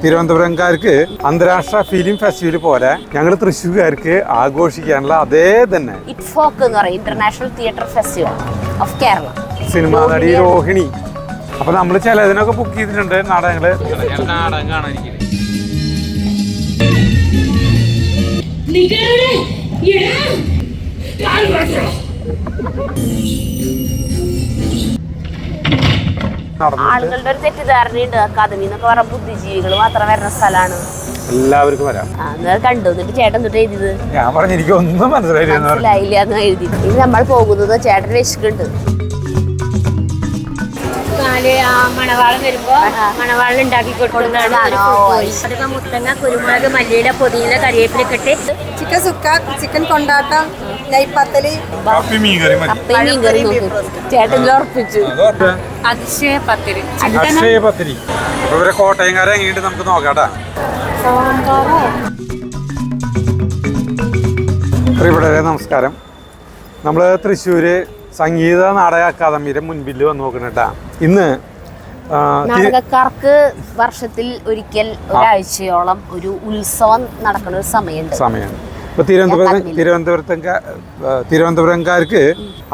തിരുവനന്തപുരംകാർക്ക് അന്താരാഷ്ട്ര film festival പോലെ ഞങ്ങൾ തൃശ്ശൂർക്കാർക്ക് ആഘോഷിക്കാനുള്ള അതേ തന്നെ ഇറ്റ്ഫോക്ക് എന്ന് പറയും, international theatre festival of Kerala. Cinema നടി രോഹിണി. അപ്പൊ നമ്മൾ ചിലതിനൊക്കെ ബുക്ക് ചെയ്തിട്ടുണ്ട് നാടകങ്ങള്. നാടകം കാണാനിരിക്കും. ആളുകളുടെ ഒരു തെറ്റിദ്ധാരണയുണ്ട് അക്കാദമി എന്നൊക്കെ പറഞ്ഞ ബുദ്ധിജീവികൾ മാത്രം വരുന്ന സ്ഥലമാണ്. എല്ലാവർക്കും വരാം. കണ്ടു. എന്നിട്ട് ചേട്ടൻ തൊട്ട് എഴുതിയത് ഞാൻ പറഞ്ഞു എനിക്ക് ഒന്നും മനസ്സിലായില്ല എന്ന് എഴുതി. ഇനി നമ്മൾ പോകുന്നത് ചേട്ടൻ വിശക്കുണ്ട്. മണവാളം വരുമ്പോ മണവാളം ഉണ്ടാക്കി കൊടുക്കുന്നതാണ്. അതൊക്കെ മുത്തങ്ങ, കുരുമുളക്, മല്ലിയില, പുതിന, കരിവേപ്പിലൊക്കെ ഇട്ട് ചിക്കൻ സുക്ക, ചിക്കൻ കൊണ്ടാട്ടം, നെയ്പത്തല്, ചേട്ടൻ ഉറപ്പിച്ചു. അതിശയ പത്തിരി. ഇവരെ കോട്ടയംകാരെ എങ്ങനെയുണ്ട് നമുക്ക് നോക്കാട്ടാ. പ്രിയപ്പെട്ടവരെ നമസ്കാരം. നമ്മൾ തൃശ്ശൂര് സംഗീത നാടക അക്കാദമിയുടെ മുൻപിൽ വന്ന് നോക്കണട്ടാ. ഇന്ന് നാടകക്കാർക്ക് വർഷത്തിൽ ഒരിക്കൽ ഒരാഴ്ചയോളം ഒരു ഉത്സവം നടക്കുന്ന ഒരു സമയമാണ്. ഇപ്പൊ തിരുവനന്തപുരംകാർക്ക്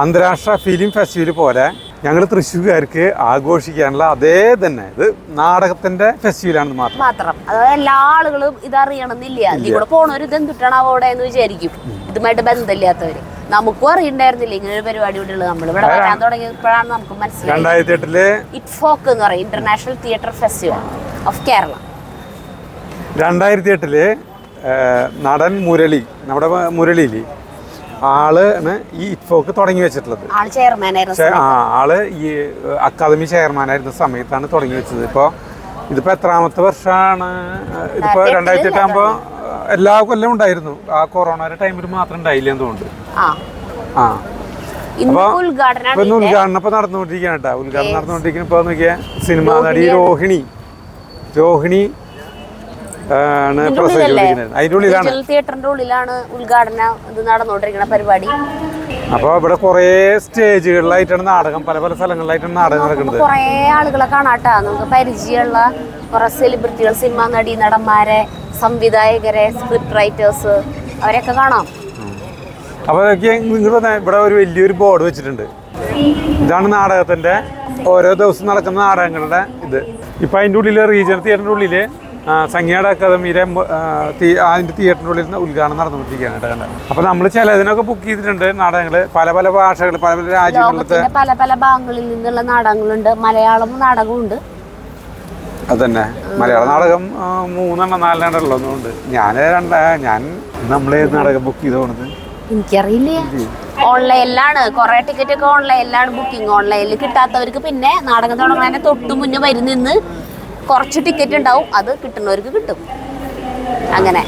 അന്താരാഷ്ട്ര ഫിലിം ഫെസ്റ്റിവൽ പോലെ ഞങ്ങൾ തൃശ്ശൂർക്കാർക്ക് ആഘോഷിക്കാനുള്ള അതേ തന്നെ ഇത് നാടകത്തിന്റെ ഫെസ്റ്റിവലാണെന്ന് മാത്രം. അതായത് എല്ലാ ആളുകളും ഇതറിയണമെന്നില്ല. ഇവിടെ പോണവര് ഇതെന്തിട്ടാണ് അവിടെ എന്ന് വിചാരിക്കും, ഇതുമായിട്ട് ബന്ധമില്ലാത്തവര്. നമുക്കും അറിയണ്ടായിരുന്നില്ല ഇങ്ങനെ ഒരു പരിപാടി ഇവിടെ ഉള്ളത്. നമ്മൾ ഇവിടെ വരാൻ തുടങ്ങിയപ്പോഴാണ് നമുക്ക് മനസ്സിലായത്. 2008 ഇറ്റ്ഫോക്ക് എന്ന് പറയും, international theatre festival of Kerala. 2008 നടൻ മുരളി, നമ്മുടെ മുരളിയില് ആളാണ് ഈ ഇറ്റ്ഫോക്ക് തുടങ്ങി വെച്ചിട്ടുള്ളത്. ആള് ഈ അക്കാദമി ചെയർമാനായിരുന്ന സമയത്താണ് തുടങ്ങി വെച്ചത്. ഇതിപ്പോ എത്രാമത്തെ വർഷമാണ്? ഇതിപ്പോ 2008 ആകുമ്പോ എല്ലാ കൊല്ലം ഉണ്ടായിരുന്നു. ആ കൊറോണയുടെ ടൈമിൽ മാത്രം ഉണ്ടായില്ല എന്ന് തോന്നുന്നു. അപ്പൊ ഉദ്ഘാടനം ഇപ്പൊ നടന്നുകൊണ്ടിരിക്കുകയാണ് കേട്ടോ. ഉദ്ഘാടനം നടന്നുകൊണ്ടിരിക്കുന്ന ഇപ്പൊ നോക്കിയാ സിനിമാ നടി രോഹിണി ആണ് അതിന്റെ ഉള്ളിലാണ്, തിയേറ്ററിന്റെ ഉള്ളിലാണ് ഉദ്ഘാടനം നടന്നുകൊണ്ടിരിക്കുന്ന പരിപാടി. അപ്പൊ ഇവിടെ കുറെ സ്റ്റേജുകളിലായിട്ടാണ് നാടകം, പല പല സ്ഥലങ്ങളിലായിട്ടാണ് നാടകം നടക്കുന്നത്. കുറെ ആളുകളെ കാണാട്ടാ. നമുക്ക് പരിചയമുള്ള കുറെ സെലിബ്രിറ്റികൾ, സിനിമാ നടി നടന്മാരെ, സംവിധായകരെ, സ്ക്രിപ്റ്റ് റൈറ്റേഴ്സ്, അവരെയൊക്കെ കാണാം. അപ്പൊ നിങ്ങൾ ഇവിടെ ഒരു വലിയൊരു ബോർഡ് വെച്ചിട്ടുണ്ട്. ഇതാണ് നാടകത്തിന്റെ ഓരോ ദിവസം നടക്കുന്ന നാടകങ്ങളുടെ ഇത്. ഇപ്പൊ അതിന്റെ ഉള്ളില് റീജിയണൽ തിയേറ്ററിന്റെ ഉള്ളില് സംഗീത അക്കാദമിയുടെ അതിന്റെ തിയേറ്ററിന്റെ ഉള്ളിൽ ഉദ്ഘാടനം നടന്നുകൊണ്ടിരിക്കുകയാണ് കേട്ടോ. അപ്പൊ നമ്മൾ ചിലതിനൊക്കെ ബുക്ക് ചെയ്തിട്ടുണ്ട് നാടകങ്ങള്. പല പല ഭാഷകൾ, പല പല രാജ്യങ്ങളിലത്തെ പല പല ഭാഗങ്ങളിൽ നിന്നുള്ള നാടകങ്ങളുണ്ട്. മലയാളം നാടകമുണ്ട്. അതന്നെ മലയാള നാടകം 3-4 ഉള്ളതുകൊണ്ട് ഞാൻ നമ്മളെ നാടകം ബുക്ക് ചെയ്ത് പോണത് എനിക്കറിയില്ല. ഓൺലൈനിലാണ് കുറെ ടിക്കറ്റ് ഒക്കെ ഓൺലൈനിലാണ് ബുക്കിംഗ്. ഓൺലൈനിൽ കിട്ടാത്തവർക്ക് പിന്നെ നാടകം തുടങ്ങുന്നതിന് തൊട്ട് മുന്നേ വരുന്ന കുറച്ച് ടിക്കറ്റ് ഉണ്ടാവും, അത് കിട്ടുന്നവർക്ക് കിട്ടും. അങ്ങനെ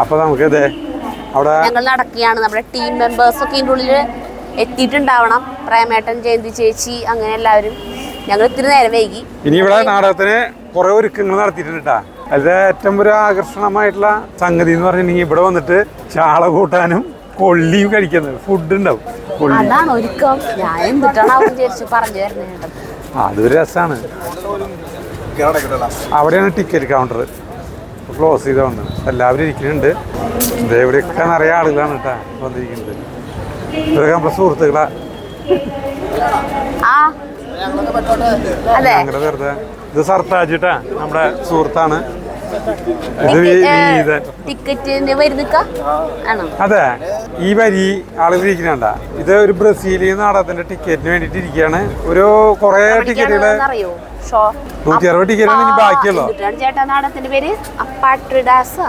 അപ്പൊ നമുക്ക് അവിടെ ഞങ്ങൾ നടക്കുകയാണ്. നമ്മുടെ ടീം മെമ്പേഴ്സ് ഒക്കെ ഇതിൻ്റെ ഉള്ളിൽ എത്തിയിട്ടുണ്ടാവണം. പ്രേമേട്ടൻ, ജയന്തി ചേച്ചി, അങ്ങനെ എല്ലാവരും. ഞങ്ങൾ ഇത്തിരി നേരം വൈകി. ഇനി ഇവിടെ നാടകത്തിന് കുറെ ഒരുക്കങ്ങൾ നടത്തിയിട്ടുണ്ട്. അതിൽ ഏറ്റവും ഒരു ആകർഷണമായിട്ടുള്ള സംഗതി എന്ന് പറഞ്ഞിട്ടുണ്ടെങ്കിൽ ഇവിടെ വന്നിട്ട് ചാള കൂട്ടാനും കൊള്ളിയും കഴിക്കുന്നത് ഫുഡ് ഉണ്ടാവും. അതാണ് ഒരുക്കം. ഞാൻ എന്തിട്ടാണ് പറഞ്ഞു തരുന്നത്. അതൊരു രസമാണ്. അവിടെയാണ് ടിക്കറ്റ് കൗണ്ടർ ക്ലോസ് ചെയ്തോണ്ട് എല്ലാവരും ഇരിക്കുന്നുണ്ട്. ഇവിടെയൊക്കെ നിറയെ ആളുകളാണ് കേട്ടാ വന്നിരിക്കുന്നത്. ഇതൊക്കെ നമ്മുടെ സുഹൃത്തുക്കളാ. ഞങ്ങളുടെ വെറുതെ ഇത് സർത്താജ് കേട്ടാ, നമ്മുടെ സുഹൃത്താണ്. അതെ, ഈ വരി ആളുകൾ ഇരിക്കുന്നുണ്ട. ഇത് ഒരു ബ്രസീലിയൻ നാടകത്തിന്റെ ടിക്കറ്റിന് വേണ്ടിട്ട് ഇരിക്കുകയാണ്. ഒരു കുറെ ടിക്കറ്റുകള് 160 ടിക്കറ്റാണ് ഇനി ബാക്കിയുള്ളൂ. ചേട്ടാ നാടകത്തിന്റെ പേര് അപ്പാട്രിഡാസ്.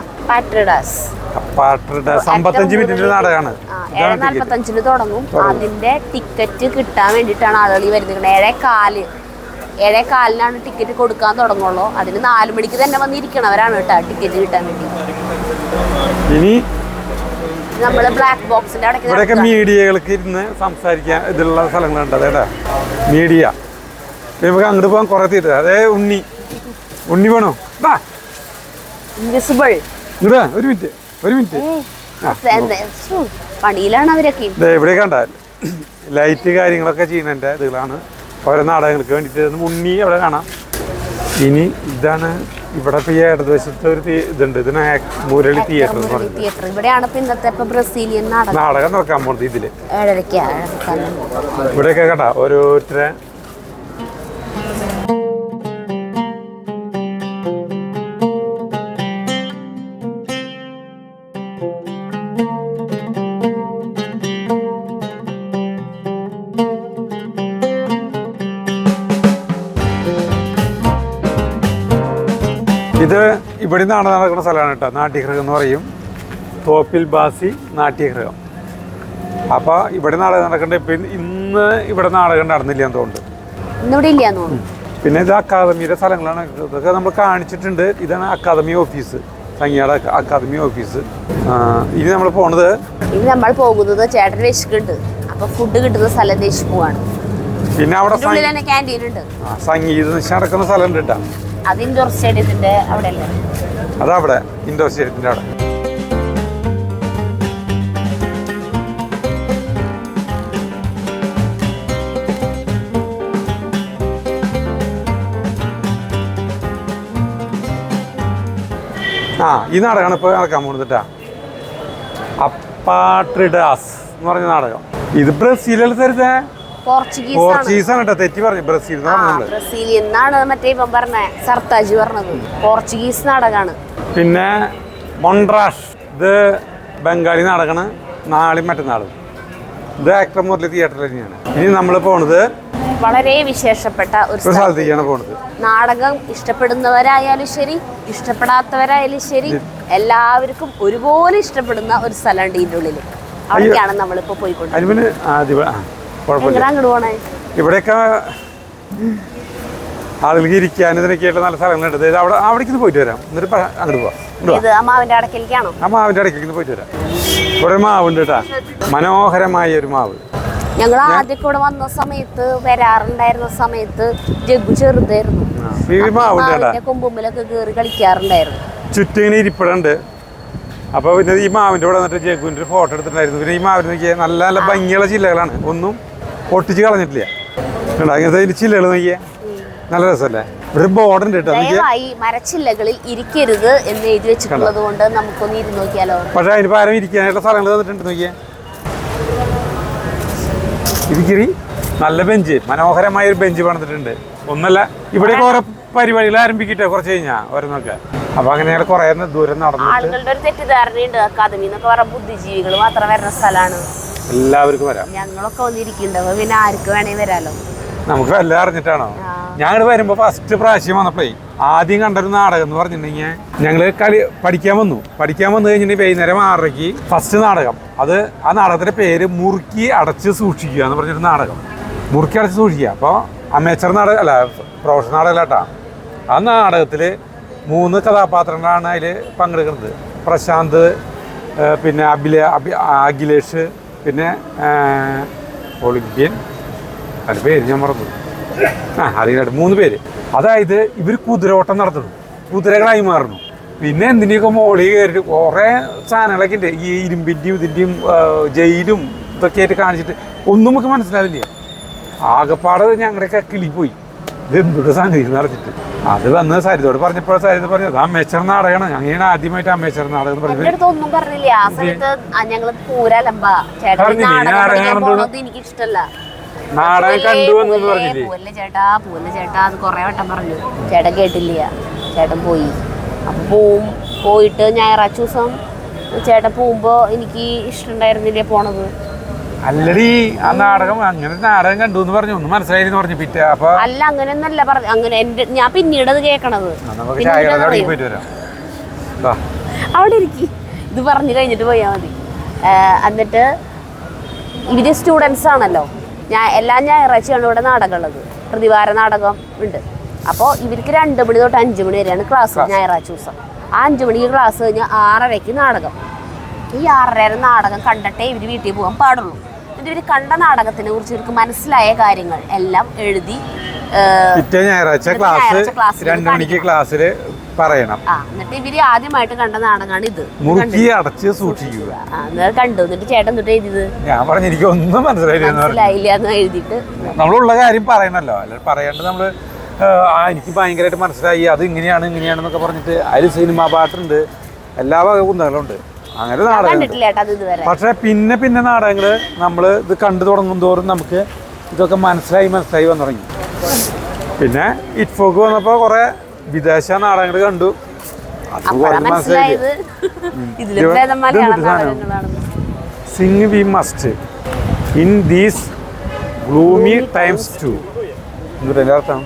55 മിനിറ്റിന്റെ നാടകമാണ്. 7:45 തുടങ്ങും. അതിന്റെ ടിക്കറ്റ് കിട്ടാൻ വേണ്ടിയിട്ടാണ് ആളുകൾ വരുന്നത്. 7:15 ടിക്കറ്റ് കൊടുക്കാൻ തുടങ്ങുള്ളൂ. അതിന് 4 മണിക്ക് തന്നെ വന്നിരിക്കണവരാണ് കേട്ടോ ടിക്കറ്റ് കിട്ടാൻ വേണ്ടി. ഇനി നമ്മള് ബ്ലാക്ക് ബോക്സിന്റെ ഇവിടെയൊക്കെ മീഡിയകൾക്ക് ഇരുന്ന് സംസാരിക്കാൻ ഇതിലുള്ള സ്ഥലങ്ങളുണ്ട്. അതേടാ മീഡിയ. നമുക്ക് അങ്ങോട്ട് പോകാൻ കുറെ തീരുക. അതേ ഉണ്ണി വേണോ? ഇൻവിസിബിൾ. ഇങ്ങടാ ഒരു മിനിറ്റ്. പണിയിലാണ് അവരൊക്കെ. ഇവിടെ കണ്ട ലൈറ്റ് കാര്യങ്ങളൊക്കെ ചെയ്യുന്നതിന്റെ ഇതുകളാണ് ഓരോ നാടകങ്ങൾക്ക് വേണ്ടിയിട്ട്. ഉണ്ണി അവിടെ കാണാം. ഇനി ഇതാണ് ഇവിടെ ഇപ്പൊ ഈ ഇടതുവശത്ത് ഒരു ഇതുണ്ട്, ഇതിന് മുരളി തിയേറ്റർ എന്ന് പറയുന്നത്. തിയേറ്റർ ഇവിടെയാണ് ഇപ്പൊ ഇന്നത്തെ ബ്രസീലിയൻ നാടകം നടക്കാൻ പോകുന്നത് ഇതില്. 7:30 ഇവിടെയൊക്കെ കേട്ടാ ഓരോരുത്തരെ ഇത് ഇവിടെ നാടകം നടക്കുന്ന സ്ഥലമാണ് കേട്ടോ. നാട്യഗൃഹം എന്ന് പറയും, തോപ്പിൽ ബാസി നാട്യഗൃഹം. അപ്പോൾ ഇവിടെ നാടകം നടക്കേണ്ട. ഇപ്പം ഇന്ന് ഇവിടെ നാടകം നടന്നില്ല എന്ന് തോന്നുന്നു. ഇന്നിവിടെ ഇല്ലാന്ന് തോന്നുന്നു. പിന്നെ ഇത് അക്കാദമിയുടെ സ്ഥലങ്ങളാണ്. ഇതൊക്കെ നമ്മൾ കാണിച്ചിട്ടുണ്ട്. ഇതാണ് അക്കാദമി ഓഫീസ്, സംഗീത അക്കാദമി ഓഫീസ്. ഇനി നമ്മൾ പോണത്, ഇനി നമ്മൾ പോകുന്നത് ചേട്ടൻ വിശക്കുണ്ട്, അപ്പൊ ഫുഡ് കിട്ടുന്ന സ്ഥലം ദേശ് പോവാണ്. പിന്നെ അവിടെ തന്നെ ക്യാൻറ്റീൻ ഉണ്ട്, സംഗീത നിശ നടക്കുന്ന സ്ഥലം ഉണ്ട് കേട്ടോ. അത് ഇൻഡോർ സ്റ്റേഡിയത്തിന്റെ അവിടെ അല്ലേ? അതവിടെ ഇൻഡോർ സ്റ്റേഡിയത്തിന്റെ അവിടെ. ഈ നാടകമാണ് ഇപ്പോൾ നടക്കാൻ പോകുന്നത് കേട്ടോ. അപ്പാട്രിഡാസ് എന്ന് പറഞ്ഞ നാടകം. ഇത് ബ്രസീലിൽ തരുന്നേ പോർച്ചുഗീസ് ആണ് കേട്ടോ. തെറ്റി പറഞ്ഞു, ബ്രസീൽ എന്ന് പറഞ്ഞത്. ബ്രസീലിയൻ എന്നാണ് മറ്റേ ഇപ്പം പറഞ്ഞ സർത്താജ് പറഞ്ഞത്. പോർച്ചുഗീസ് നാടകമാണ്. പിന്നെ മൊൺട്രാഷ്, ഇത് ബംഗാളി നാടകമാണ്. നാളെയും മറ്റന്നാളും. ഇത് ആക്ടർ മുരളി തിയേറ്ററിൽ തന്നെയാണ്. ഇനി നമ്മൾ പോണത് വളരെ വിശേഷപ്പെട്ട ഒരു സ്ഥലത്തേക്കാണ് പോണത്. നാടകം ഇഷ്ടപ്പെടുന്നവരായാലും ശരി, ഇഷ്ടപ്പെടാത്തവരായാലും ശരി, എല്ലാവർക്കും ഒരുപോലെ ഇഷ്ടപ്പെടുന്ന ഒരു സ്ഥലമുണ്ട് ഇതിൻ്റെ ഉള്ളിൽ. അവിടേക്കാണ് നമ്മളിപ്പോ പോയിക്കൊണ്ടിരിക്കുന്നത്. അങ്ങോട്ട് പോണേ. ഇവിടെയൊക്കെ ആളുകൾക്ക് ഇരിക്കാനും ഇതിനൊക്കെയായിട്ട് നല്ല സ്ഥലങ്ങളുണ്ട്. അവിടേക്ക് പോയിട്ട് വരാം. എന്നിട്ട് അങ്ങോട്ട് പോവാം. അമ്മാവിന്റെ അടക്കലേക്കാണോ? അമ്മാവിന്റെ അടക്കലേക്ക് പോയിട്ട് വരാം. ഇവിടെ മാവുണ്ട് കേട്ടാ, മനോഹരമായ ഒരു മാവ്. ഞങ്ങൾ ആദ്യമൊക്കെ ഇവിടെ വന്ന സമയത്ത്, വരാറുണ്ടായിരുന്ന സമയത്ത് ജഗ്ഗു ചെറുതായിരുന്നു. കൊമ്പുമ്പിലൊക്കെ കയറി കളിക്കാറുണ്ടായിരുന്നു. ചുറ്റും ഇങ്ങനെ ഇരിപ്പിടുണ്ട്. അപ്പോൾ പിന്നെ ഈ മാവിൻ്റെ ഇവിടെ വന്നിട്ട് ജഗ്ഗുവിൻ്റെ ഒരു ഫോട്ടോ എടുത്തിട്ടുണ്ടായിരുന്നു. പിന്നെ ഈ മാവിന് നോക്കിയാൽ നല്ല നല്ല ഭംഗിയുള്ള ചില്ലകളാണ്, ഒന്നും പൊട്ടിച്ച് കളഞ്ഞിട്ടില്ല. അങ്ങനത്തെ ചില്ലകൾ നോക്കിയാൽ നല്ല രസമല്ലേ. ഒരു ബോർഡ് ഉണ്ട് കേട്ടോ. മരച്ചില്ലകളിൽ ഇരിക്കരുത് എന്ന് എഴുതി വെച്ചിട്ടുള്ളത് കൊണ്ട് നമുക്കൊന്ന് ഇരുന്ന് നോക്കിയാലോ. പക്ഷെ അതിന് പകരം ഇരിക്കാനായിട്ടുള്ള സ്ഥലങ്ങൾ തന്നിട്ടുണ്ട്. നോക്കിയാൽ ഇരിക്കറി നല്ല ബെഞ്ച്, മനോഹരമായ ഒരു ബെഞ്ച് പണിതിട്ടുണ്ട്. ഒന്നല്ല, ഇവിടെ ഓരോ പരിപാടികൾ ആരംഭിക്കട്ടെ കുറച്ച് കഴിഞ്ഞാൽ ഓരോന്നൊക്കെ. അപ്പൊ അങ്ങനെയാണ് കുറെ ദൂരം നടന്നു. ആളുകളുടെ ഒരു തെറ്റിദ്ധാരണയുണ്ട്, അക്കാദമി എന്നൊക്കെ പറഞ്ഞ ബുദ്ധിജീവികൾ മാത്രം വരുന്ന സ്ഥലമാണ്. എല്ലാവർക്കും വരാം. ഞങ്ങളൊക്കെ വന്നിരിക്കുന്നുണ്ട്, പിന്നെ ആർക്ക് വേണേ വരാലോ. നമുക്ക് എല്ലാം അറിഞ്ഞിട്ടാണോ? ഞങ്ങൾ വരുമ്പോ ഫസ്റ്റ് പ്രാവശ്യം വന്നപ്പോഴേ ആദ്യം കണ്ടൊരു നാടകം എന്ന് പറഞ്ഞിട്ടുണ്ടെങ്കിൽ, ഞങ്ങള് പഠിക്കാൻ വന്നു കഴിഞ്ഞിട്ടുണ്ടെങ്കിൽ വൈകുന്നേരം 6:30 ഫസ്റ്റ് നാടകം. അത് ആ നാടകത്തിന്റെ പേര് മുറുക്കി അടച്ച് സൂക്ഷിക്കുക എന്ന് പറഞ്ഞൊരു നാടകം. മുറുക്കി അടച്ച് സൂക്ഷിക്കുക. അപ്പോൾ അമേച്ചർ നാടകം അല്ല, പ്രൊഫഷണൽ നാടകമല്ല കേട്ടോ. ആ നാടകത്തില് 3 കഥാപാത്രങ്ങളാണ് അതിൽ പങ്കെടുക്കുന്നത്. പ്രശാന്ത്, പിന്നെ അഖിലേഷ്, പിന്നെ ഒളിമ്പ്യൻ, അതിൻ്റെ പേര് ഞാൻ മറന്നു. അതിനായിട്ട് 3 പേര്. അതായത് ഇവർ കുതിരോട്ടം നടത്തുന്നു, കുതിരകളായി മാറുന്നു. പിന്നെ എന്തിൻ്റെയൊക്കെ മോളിൽ കയറിയിട്ട് കുറേ സാധനങ്ങളൊക്കെ ഉണ്ട്. ഈ ഇരുമ്പിൻ്റെയും ഇതിൻ്റെയും ജയിലും ഇതൊക്കെ ആയിട്ട് കാണിച്ചിട്ട് ഒന്നും നമുക്ക് മനസ്സിലാവില്ല. ആകെപ്പാട് ഞങ്ങളുടെയൊക്കെ കിളിപ്പോയി, ഇത് എന്തൊക്കെ സംഗതി നടത്തിട്ട്. അത് വന്ന് സരിതോട് പറഞ്ഞപ്പോൾ സരിത പറഞ്ഞു അത് അമേച്ചർ നാടകമാണ്. അങ്ങനെയാണ് ആദ്യമായിട്ട് അമേച്ചർ നാടകം പറഞ്ഞു. ഒന്നും പറഞ്ഞില്ല. ആ സമയത്ത് ഞങ്ങൾ പൂരലമ്പ എനിക്ക് ഇഷ്ടമല്ല. നാടകം കണ്ടു എന്ന് പറഞ്ഞില്ലേ? പൂവല്ലേ ചേട്ടാ അത് കുറെ വട്ടം പറഞ്ഞു. ചേട്ടൻ കേട്ടില്ല. ചേട്ടൻ പോയി. അപ്പൊ പോയിട്ട് ഞായറാഴ്ച ദിവസം ചേട്ടൻ പോകുമ്പോ എനിക്ക് ഇഷ്ടമുണ്ടായിരുന്നില്ലേ പോണത്. അല്ലടി, ആ നാടകം അങ്ങനെ നാടകം കണ്ടു എന്ന് പറഞ്ഞു, ഒന്നും മനസ്സിലായിന്ന് പറഞ്ഞു. പിറ്റേ അപ്പൊ അല്ല, അങ്ങനെയൊന്നല്ല പറഞ്ഞു. അങ്ങനെ ഞാൻ പിന്നീട് അത് കേൾക്കണത്. അവിടെ ഇരിക്കി, ഇത് പറഞ്ഞു കഴിഞ്ഞിട്ട് പോയാൽ മതി. എന്നിട്ട് ഇവര് സ്റ്റുഡൻസ് ആണല്ലോ. എല്ലാ ഞായറാഴ്ചയാണ് ഇവിടെ നാടകം ഉള്ളത്. പ്രതിവാര നാടകം ഉണ്ട്. അപ്പോൾ ഇവർക്ക് 2 മണി തൊട്ട് 5 മണി വരെയാണ് ക്ലാസ് ഞായറാഴ്ച ദിവസം. ആ 5 മണിക്ക് ക്ലാസ് കഴിഞ്ഞാൽ 6:30 നാടകം. ഈ 6:30 നാടകം കണ്ടിട്ടേ ഇവർ വീട്ടിൽ പോകാൻ പാടുള്ളൂ. എന്നിട്ട് ഇവർ കണ്ട നാടകത്തിനെ കുറിച്ച് ഇവർക്ക് മനസ്സിലായ കാര്യങ്ങൾ എല്ലാം എഴുതി പിറ്റേ ഞായറാഴ്ച ക്ലാസ് 2 മണിക്ക് ക്ലാസ്സിൽ പറയണം. എന്നിട്ട് ഇവര് ആദ്യമായിട്ട് കണ്ട നാടകമാണ് ഇത്. മുറുക്കി അടച്ച് സൂക്ഷിക്കുക. കണ്ടു. എന്നിട്ട് ചേട്ടൻ തൊട്ട് എഴുതിയത് ഞാൻ പറഞ്ഞു എനിക്ക് ഒന്നും മനസ്സിലായില്ല എന്ന് എഴുതിയിട്ട് നമ്മളുള്ള കാര്യം പറയണല്ലോ. അല്ല പറയാണ്ട് നമ്മള് എനിക്ക് ഭയങ്കരമായിട്ട് മനസ്സിലായി അത് ഇങ്ങനെയാണെന്നൊക്കെ പറഞ്ഞിട്ട് അതിൽ സിനിമാ പാട്ടുണ്ട്, എല്ലാ വക കുന്തകളുണ്ട്, അങ്ങനെ നാടകം. കണ്ടിട്ടില്ല ചേട്ടാ അത് ഇതുവരെ. പക്ഷെ പിന്നെ നാടകങ്ങൾ നമ്മൾ ഇത് കണ്ടു തുടങ്ങും തോറും നമുക്ക് ഇതൊക്കെ മനസ്സിലായി വന്നു തുടങ്ങി. പിന്നെ ഇറ്റ്ഫോക്ക് വന്നപ്പോൾ കുറേ വിദേശ നാടകങ്ങൾ കണ്ടു, അത് കുറേ മനസ്സിലായി. Sing we must in these gloomy times too എന്നിട്ട് അർത്ഥം.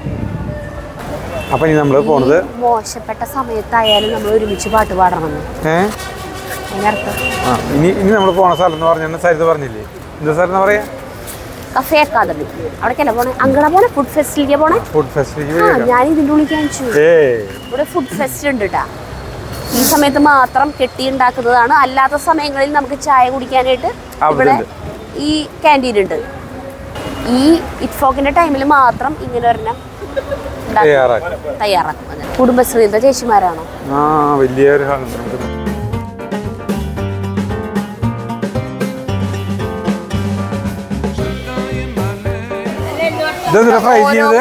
അപ്പൊ ഇനി നമ്മൾ പോണത് മോശപ്പെട്ട സമയത്തായാലും നമ്മൾ ഒരുമിച്ച് പാട്ട് പാടണം. ഇനി നമ്മൾ പോണ സ്ഥലം എന്ന് പറഞ്ഞാൽ സരിത പറഞ്ഞില്ലേ, എന്താ സ്ഥലം എന്ന് പറയാ? Cafe academy. അവിടേക്കല്ല പോണേ, അങ്ങടെ പോണേ, ഫുഡ് ഫെസ്റ്റിലേക്ക് പോണേ. ഫുഡ് ഫെസ്റ്റിലേക്ക് ഞാൻ ഇതിന്റെ ഉള്ളിൽ കാണിച്ചു. ഇവിടെ ഫുഡ് ഫെസ്റ്റ് ഉണ്ട് കേട്ടാ. ഈ സമയത്ത് മാത്രം കെട്ടിയുണ്ടാക്കുന്നതാണ്. അല്ലാത്ത സമയങ്ങളിൽ നമുക്ക് ചായ കുടിക്കാനായിട്ട് ഇവിടെ ഈ ക്യാൻറ്റീൻ ഉണ്ട്. ഈ ഇറ്റ്ഫോക്കിന്റെ ടൈമിൽ മാത്രം ഇങ്ങനെ ഒരെണ്ണം തയ്യാറാക്കും. കുടുംബശ്രീയുടെ ചേച്ചിമാരാണോ? വലിയൊരു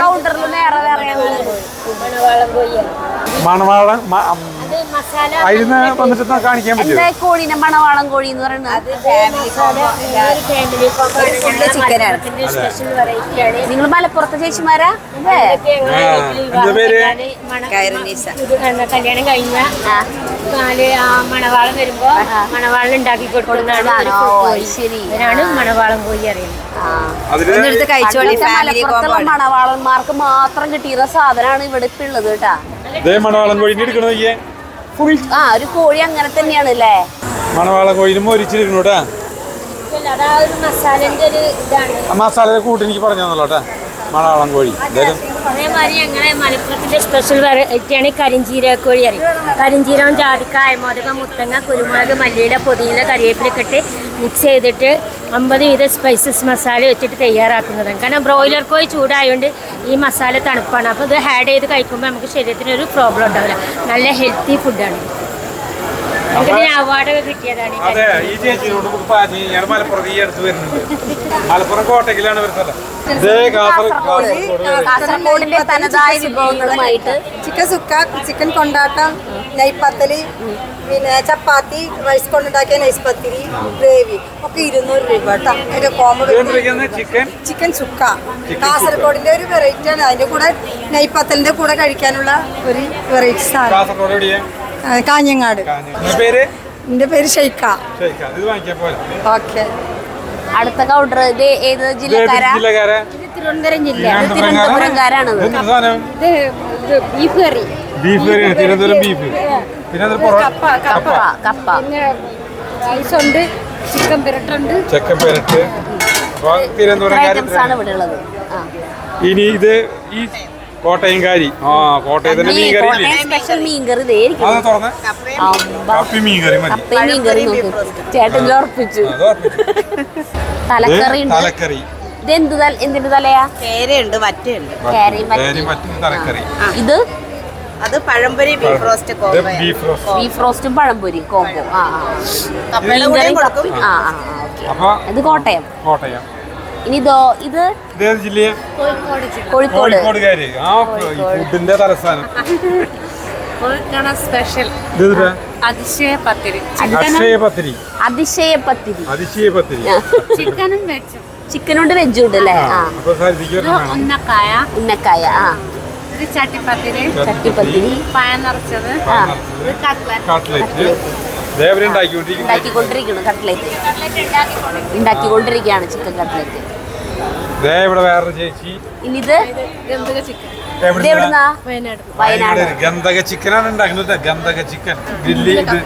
കൗണ്ടറിൽ നേരെ മണവാളൻ അതിന് വന്നിട്ട് കാണിക്കാൻ പറ്റും. കോഴിനെ മണവാളം കോഴി എന്ന് പറയുന്നത് നിങ്ങൾ മലപ്പുറത്തെ ചേച്ചിമാരാ? കല്യാണം കഴിഞ്ഞ മണവാളം വരുമ്പോ മണവാളം ഉണ്ടാക്കി കൊടുക്കുന്നതാണ്. ഇതിനാണ് മണവാളം കോഴി അറിയുന്നത്. മലപ്പുറത്തുള്ള മണവാളന്മാർക്ക് മാത്രം കിട്ടിയ സാധനമാണ് ഇവിടെ ഇപ്പൊ ഉള്ളത് കേട്ടാ. മണവാളം കോഴി ഫുൾ ഒരു കോഴി അങ്ങനെ തന്നെയാണ് അല്ലേ? മണവാളം കോഴിന് മൊരിച്ചിരിക്കണോട്ടാ. മസാല കൂട്ടി എനിക്ക് പറഞ്ഞു തന്നോട്ടാ മണവാളം കോഴി. അതേമാതിരി ഞങ്ങളെ മലപ്പുറത്തിന്റെ സ്പെഷ്യൽ വെറൈറ്റിയാണ് കരിഞ്ചീരകക്കോഴി അറിയും. കരിഞ്ചീരകം, ജാതിക്കായ, മുളക്, മുത്തങ്ങ, കുരുമുളക്, മല്ലിയില, പുതിയില, കരിവേപ്പിലൊക്കെ ഇട്ട് മിക്സ് ചെയ്തിട്ട് 50 വിധ സ്പൈസസ് മസാല വെച്ചിട്ട് തയ്യാറാക്കുന്നതാണ്. കാരണം ബ്രോയിലർ കോഴി ചൂടായതുകൊണ്ട് ഈ മസാല തണുപ്പാണ്. അപ്പോൾ ഇത് ആഡ് ചെയ്ത് കഴിക്കുമ്പോൾ നമുക്ക് ശരീരത്തിനൊരു പ്രോബ്ലം ഉണ്ടാവില്ല. നല്ല ഹെൽത്തി ഫുഡാണ്. അവാർഡൊക്കെ കിട്ടിയതാണ്. അതെ, ഈ ചേച്ചിയോട് മലപ്പുറത്ത് ഈ അടുത്ത് വരുന്നുണ്ട്. മലപ്പുറം കോട്ടയ്ക്കിലാണ് വരുന്നത്. കാസർഗോഡിന്റെ തനതായ വിഭവങ്ങളുമായിട്ട് ചിക്കൻ സുക്ക, ചിക്കൻ കൊണ്ടാട്ടം, നെയ്പത്തലി, പിന്നെ ചപ്പാത്തി, റൈസ് കൊണ്ടുണ്ടാക്കിയ നൈസ് പത്തിരി, ഗ്രേവി ഒക്കെ 200 രൂപ കേട്ടോ. അതിന്റെ കോംബോ ചിക്കൻ സുക്ക കാസർഗോഡിന്റെ ഒരു വെറൈറ്റി ആണ്. അതിന്റെ കൂടെ നെയ്പത്തലിന്റെ കൂടെ കഴിക്കാനുള്ള ഒരു വെറൈറ്റി സാധനം. കാഞ്ഞങ്ങാട്. എന്റെ പേര് ഷെയ്ക്ക. ഓക്കെ. അടുത്ത കൗണ്ടർ ഇത് ഏത് ജില്ലക്കാരാ? തിരുവനന്തപുരം ജില്ല. തിരുവനന്തപുരംകാരാണ്. ബീഫ് കറി. തിരുവനന്തപുരം ബീഫ്. പിന്നെ കപ്പ. പിന്നെ റൈസ് ഉണ്ട്, ചിക്കൻ പെരട്ടുണ്ട്. ഐറ്റംസ് ആണ് ഇവിടെ ഉള്ളത്. ഇനി ഇത് ഈ കോട്ടയംകാരി. കോട്ടയത്തിന്റെ മീൻകറി, സ്പെഷ്യൽ മീൻകറി. ചേട്ടൻ ഉറപ്പിച്ചു. തലക്കറി ഉണ്ട്. എന്തിന്റെ തലയാ? കേരയുണ്ട്, വറ്റയുണ്ട്. ഇത് അത് പഴംപൊരി, ബീഫ് റോസ്റ്റ് കോംബോ. ബീഫ് റോസ്റ്റും പഴംപൊരി കോംബോ. ഇത് കോട്ടയം. ഇനി ഇത് കോഴിക്കോട്. ഫുഡിന്റെ തലസ്ഥാനം. സ്പെഷ്യൽ അതിശയ പത്തിരി. ചിക്കനും വെച്ചും. ചിക്കനുണ്ട്, വെജും ഉണ്ട് അല്ലേ? ഉന്നക്കായ. ഇത് ചട്ടിപ്പത്തിരി. പഴം നിറച്ചത്. ഉണ്ടാക്കിക്കൊണ്ടിരിക്കുന്നു കട്ട്ലേറ്റ്. ഉണ്ടാക്കിക്കൊണ്ടിരിക്കുകയാണ് ചിക്കൻ കട്ട്ലേറ്റ്. ഇവിടെ വേറെ ചേച്ചി. ഇനിത് എവിടുന്നാ? വയനാട്. ഗന്ധക ചിക്കനാണ് ഉണ്ടാക്കുന്നത്. ഗന്ധക ചിക്കൻ ഗ്രില്ലി. ഇത്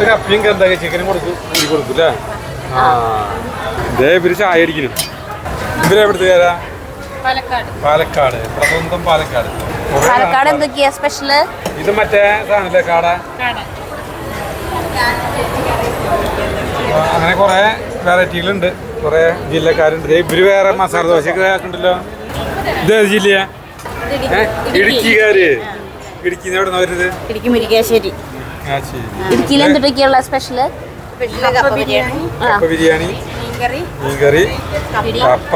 ഒരു അപ്പിയും ഗന്ധക ചിക്കനും കൊടുക്കൂല്ലേ? ഇവര് ചായ അടിക്കുന്നു. ഇവരെവിടുത്തെ പേരാ? പാലക്കാട്. സ്വന്തം പാലക്കാട്. എന്തൊക്കെയാ സ്പെഷ്യല്? ഇത് മറ്റേ സാധനല്ലേ, കാട. അങ്ങനെ കുറെ വെറൈറ്റികളുണ്ട്, കുറെ ജില്ലക്കാരുണ്ട്. ഇവര് വേറെ മസാല ദോശയൊക്കെ ഉണ്ടല്ലോ. ഇത് ജില്ലയാ? ഇടുക്കിക്കാര്. ഇടുക്കിന്ന് എവിടെ വരുന്നത്? ഇടുക്കി മുരിക്കാശ്ശേരി. ഇടുക്കിയിൽ എന്തൊക്കെയുള്ള സ്പെഷ്യല്? കപ്പ ബിരിയാണി, മീൻകറി, കപ്പ,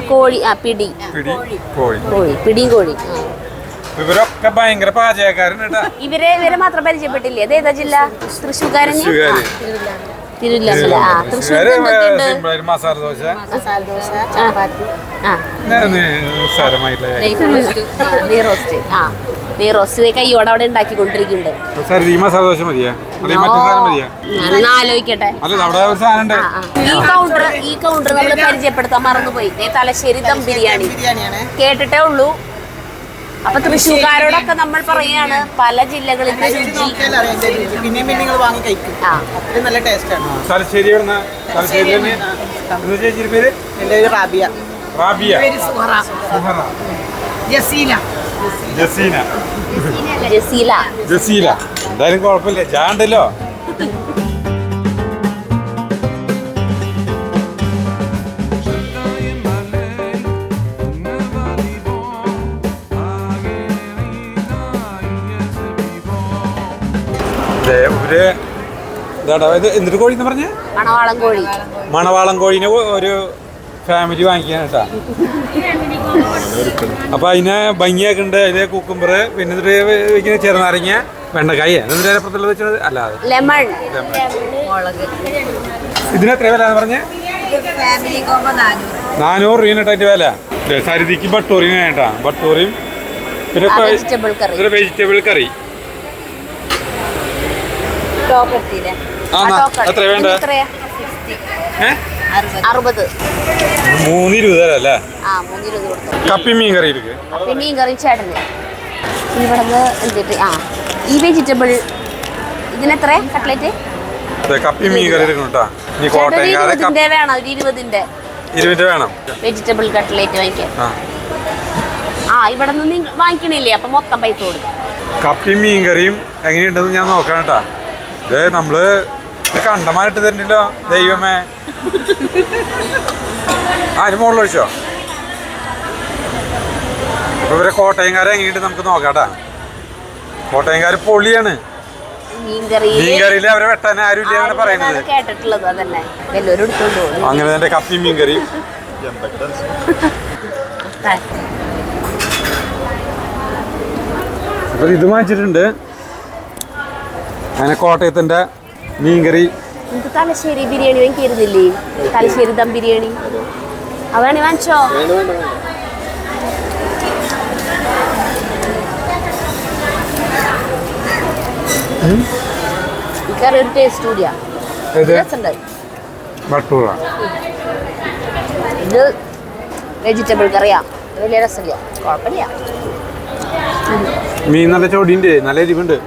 കോഴി, പിടി കോഴി. പിടിയും കോഴി. ഇവരൊക്കെ ഭയങ്കര പാചകക്കാരൻ കേട്ടാ. ഇവരെ മാത്രം പരിചയപ്പെട്ടില്ലേ? അതേതാ ജില്ല? തൃശ്ശൂർക്കാരൻ. തിരുവല്ല. തൃശ്ശൂർ മസാല ദോശ, നെയ്റോസ്റ്റ് കയ്യോടെ അവിടെ ഉണ്ടാക്കിക്കൊണ്ടിരിക്കുന്നുണ്ട്. ഈ മസാല ദോശ മതിയാ? ഞാനൊന്ന് ആലോചിക്കട്ടെ. ഈ കൗണ്ടർ നമ്മൾ പരിചയപ്പെടുത്താൻ മറന്നുപോയി. തലശ്ശേരി ദം ബിരിയാണി കേട്ടിട്ടേ ഉള്ളൂ. അപ്പൊ തൃശ്ശൂർക്കാരോടൊക്കെ നമ്മൾ പറയാണ് പല ജില്ലകളിൽ തലശ്ശേരി ജസീല. എന്തായാലും കുഴപ്പമില്ല, ജാണ്ടല്ലോ. എന്നിട്ട് കോഴി എന്ന് പറഞ്ഞേ? മണവാളം കോഴിനെ ഒരു ഫാമിലി വാങ്ങിക്കാൻ കേട്ടാ. അപ്പൊ അതിനെ ഭംഗിയാക്കുന്നുണ്ട്. അതിലെ കുക്കുംബർ, പിന്നെ ചെറുനാരങ്ങ, വെണ്ടക്കായ, അതിനപ്പുറത്തുള്ളത് വെച്ചത് അല്ലാതെ ഇതിനെത്ര വില എന്ന് പറഞ്ഞേ? 400 രൂപ അതിന്റെ വില. സരിതിക്ക് ബട്ടൂറിന് കേട്ടാ. ബട്ടൂറിയും പിന്നെ വെജിറ്റബിൾ കറി. എത്ര വേണ്ട? 60. 320 അല്ലേ? കപ്പി മീൻ കറി മീൻ കറി ചേട്ടന്. ഇവിടെ എന്തിട്ട് ഈ വെജിറ്റബിൾ ഇതിനെത്ര കട്ട്ലേറ്റ്? കപ്പി മീൻ കറി വേണം. 20 വേണം വെജിറ്റബിൾ കട്ട്ലേറ്റ് വാങ്ങിക്കാൻ. ഇവിടെ നിന്ന് വാങ്ങിക്കണില്ലേ? അപ്പൊ മൊത്തം പൈസ കൊടുക്കും. കപ്പി മീൻ കറിയും എങ്ങനെയുണ്ടെന്ന് ഞാൻ നോക്കാം കേട്ടാ. നമ്മള് കണ്ടമായിട്ട് തരുന്നില്ലോ ദൈവമേ. അതിന് മുകളിൽ ഒഴിച്ചോ. അപ്പൊ ഇവരെ കോട്ടയംകാരെ എങ്ങനെയുണ്ട് നമുക്ക് നോക്കാട്ടാ. കോട്ടയംകാര് പൊളിയാണ്. മീൻകറിയില് അവരെ വെട്ടാൻ ആരും ഇല്ല എന്നാണ് പറയുന്നത്. അങ്ങനെ തന്നെ കപ്പി മീൻ കറി. അപ്പൊ ഇത് വാങ്ങിച്ചിട്ടുണ്ട്. അങ്ങനെ കോട്ടയത്തിന്റെ മീൻകറി. തലശ്ശേരി ബിരിയാണി വാങ്ങിയിരുന്നില്ലേ? തലശ്ശേരി ദം ബിരിയാണി അതാണ് വാങ്ങിച്ചോ? കറി ഒരു ടേസ്റ്റ് കൂടിയാ. ഇത് വെജിറ്റബിൾ കറിയാ, വലിയ രസമില്ല, കുഴപ്പമില്ല. മീൻ നല്ല ചോടിയുണ്ട്, നല്ല എരിവുണ്ട്.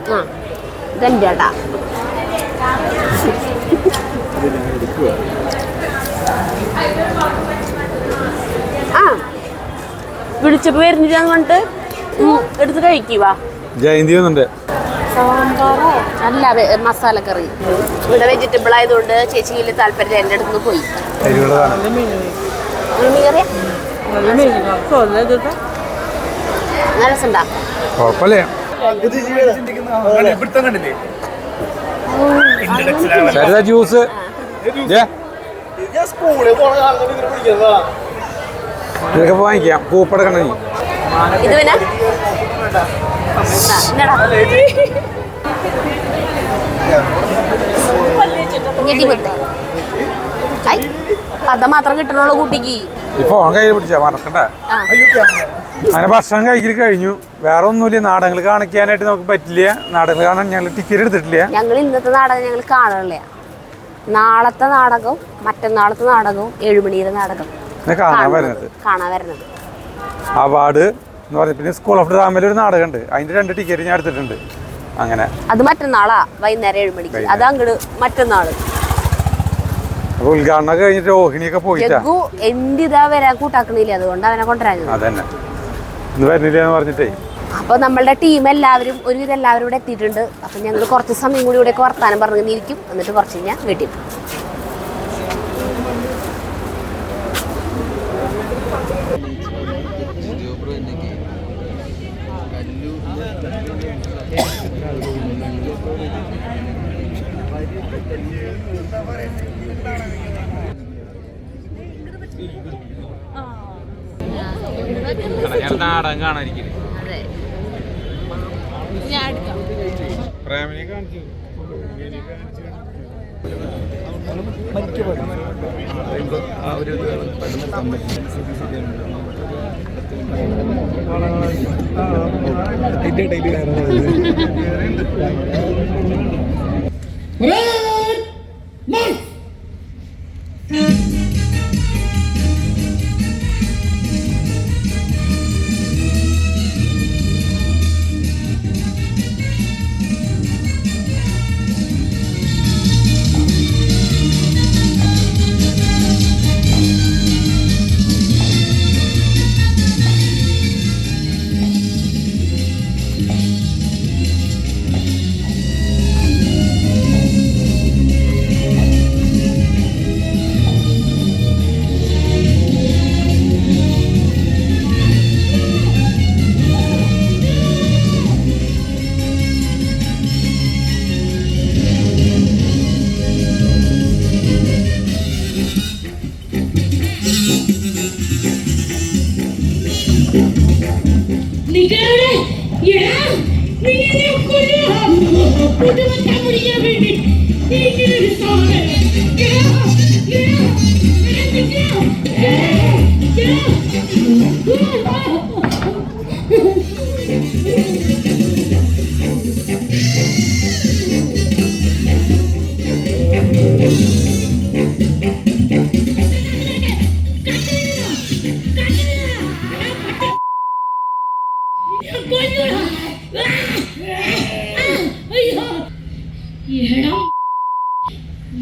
ഇതെന്താ വിളിച്ചപ്പോ വരുന്നില്ലാന്ന് പറഞ്ഞിട്ട് എടുത്ത് കഴിക്കുക. ജയന്തി വന്നുണ്ട്. നല്ല മസാലക്കറി. ഇവിടെ വെജിറ്റബിൾ ആയതുകൊണ്ട് ചേച്ചിക്ക് വലിയ താല്പര്യം. എൻ്റെ അടുത്ത് പോയി നല്ല രസമുണ്ടാ. ജ്യൂസ് ഇതൊക്കെ വാങ്ങിക്കാം. പൂപ്പടക്കണ ഇത് പിന്നെ കഥ മാത്രം കിട്ടണുള്ളൂ കുട്ടിക്ക്. ഇപ്പൊ ഓൺ കയ്യിൽ പിടിച്ചാ മറക്കണ്ട. അങ്ങനെ ഭക്ഷണം കഴിക്കൽ കഴിഞ്ഞു. വേറെ ഒന്നുമില്ല. നാടകങ്ങൾ കാണിക്കാനായിട്ട് നമുക്ക് പറ്റില്ല. നാടകങ്ങൾ കാണാൻ ഞങ്ങൾ ടിക്കറ്റ് എടുത്തിട്ടില്ല. ഞങ്ങൾ ഇന്നത്തെ നാടകം ഞങ്ങൾ കാണാനില്ല. നാളത്തെ നാടകവും മറ്റന്നാളത്തെ നാടകവും 7 മണിയുടെ നാടകം കാണാൻ വരുന്നത്. അവാർഡ് എന്ന് പറഞ്ഞ പിന്നെ സ്കൂൾ ഓഫ് ഡ്രാമയിൽ ഒരു നാടകം ഉണ്ട്. അതിന്റെ 2 ടിക്കറ്റ് ഞാൻ എടുത്തിട്ടുണ്ട്. അങ്ങനെ അത് മറ്റന്നാളാ വൈകുന്നേരം 7 മണിക്ക്. അത് അങ്ങോട്ട് മറ്റന്നാള്. അപ്പൊ ഉദ്ഘാടനം കഴിഞ്ഞിട്ട് രോഹിണിയൊക്കെ പോയിട്ടാ എന്തിതാ വരാൻ കൂട്ടാക്കണില്ല. അതുകൊണ്ട് അവനെ കൊണ്ടുവരാൻ അതന്നെ ഇന്ന് വരുന്നില്ല എന്ന് പറഞ്ഞിട്ടേ. അപ്പൊ നമ്മളുടെ ടീം എല്ലാവരും ഒരുവിധം എല്ലാവരും ഇവിടെ എത്തിയിട്ടുണ്ട്. അപ്പൊ ഞങ്ങൾ കുറച്ച് സമയം കൂടി ഇവിടെ വർത്താനം പറഞ്ഞിരിക്കും. എന്നിട്ട് കുറച്ച് കഴിഞ്ഞാൽ വീട്ടിൽ ഞാൻ നാടകം കാണാതിരിക്കുന്നത് പ്രേമനെ കാണിച്ചു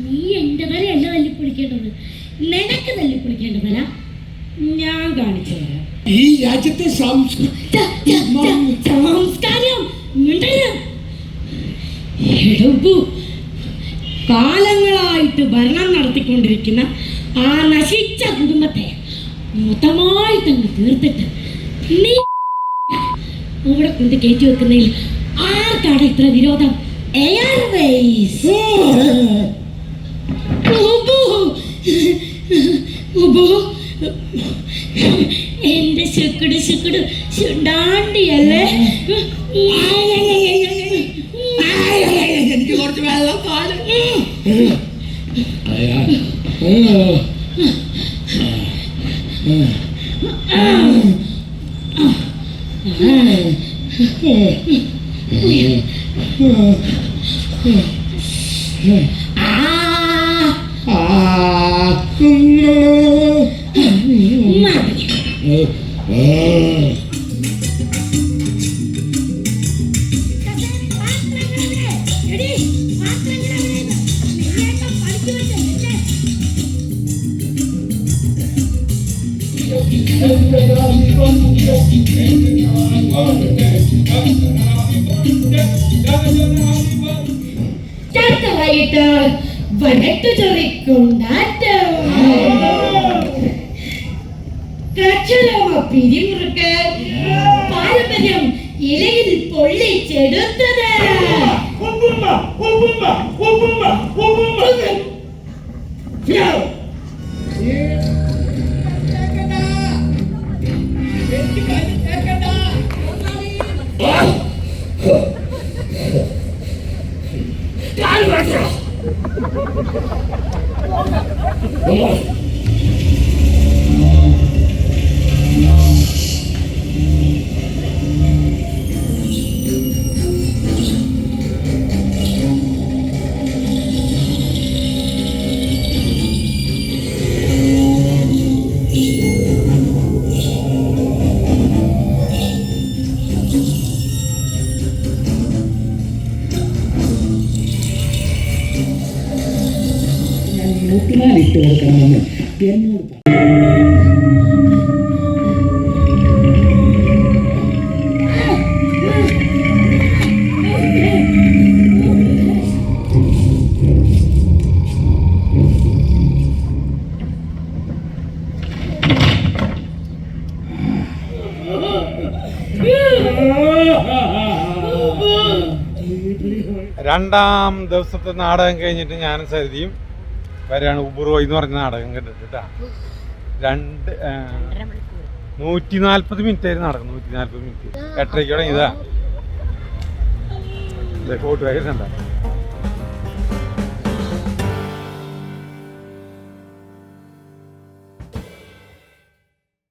നീ എന്റെ വരെയല്ല തല്ലിപ്പൊളിക്കേണ്ടത്, നിനക്ക് തല്ലിപ്പൊളിക്കേണ്ടതല്ല, ഞാൻ കാണിച്ചു തരാം. ഈ രാജ്യത്തെ സംസ്കാരം കാലങ്ങളായിട്ട് ഭരണം നടത്തിക്കൊണ്ടിരിക്കുന്ന ആ നശിച്ച കുടുംബത്തെ മൊത്തമായിട്ടങ്ങ് തീർത്തിട്ട് നീ അവിടെ കൊണ്ട് കയറ്റി വെക്കുന്നതിൽ ആർക്കാണ് ഇത്ര വിരോധം? എയർവേസ് എന്റെ ശുക്കുട് ശുണ്ടാണ്ടിയല്ലേ? എനിക്ക് കുറച്ച് വെള്ളം പാലും ചാട്ടവായിട്ട് വടക്കു ചൊറിക്കൊണ്ടാട്ടം കച്ചലോമ പിരിമുറുക്ക് പാരമ്പര്യം ഇലയിൽ പൊള്ളിച്ചെടുത്തത്. ഇട്ട് കൊടുക്കണമെന്ന് എന്നോട് രണ്ടാം ദിവസത്തെ നാടകം കഴിഞ്ഞിട്ട് ഞാനും സരിതയും വരെയാണ് ഉബുറോയ് എന്ന് പറഞ്ഞ നാടകം കണ്ടിട്ട് കേട്ടാ. 140 മിനിറ്റ് ആയിരുന്നു നടക്കും. 140 മിനിറ്റ് 8:30 ഇതാ കോട്ട് വേഗം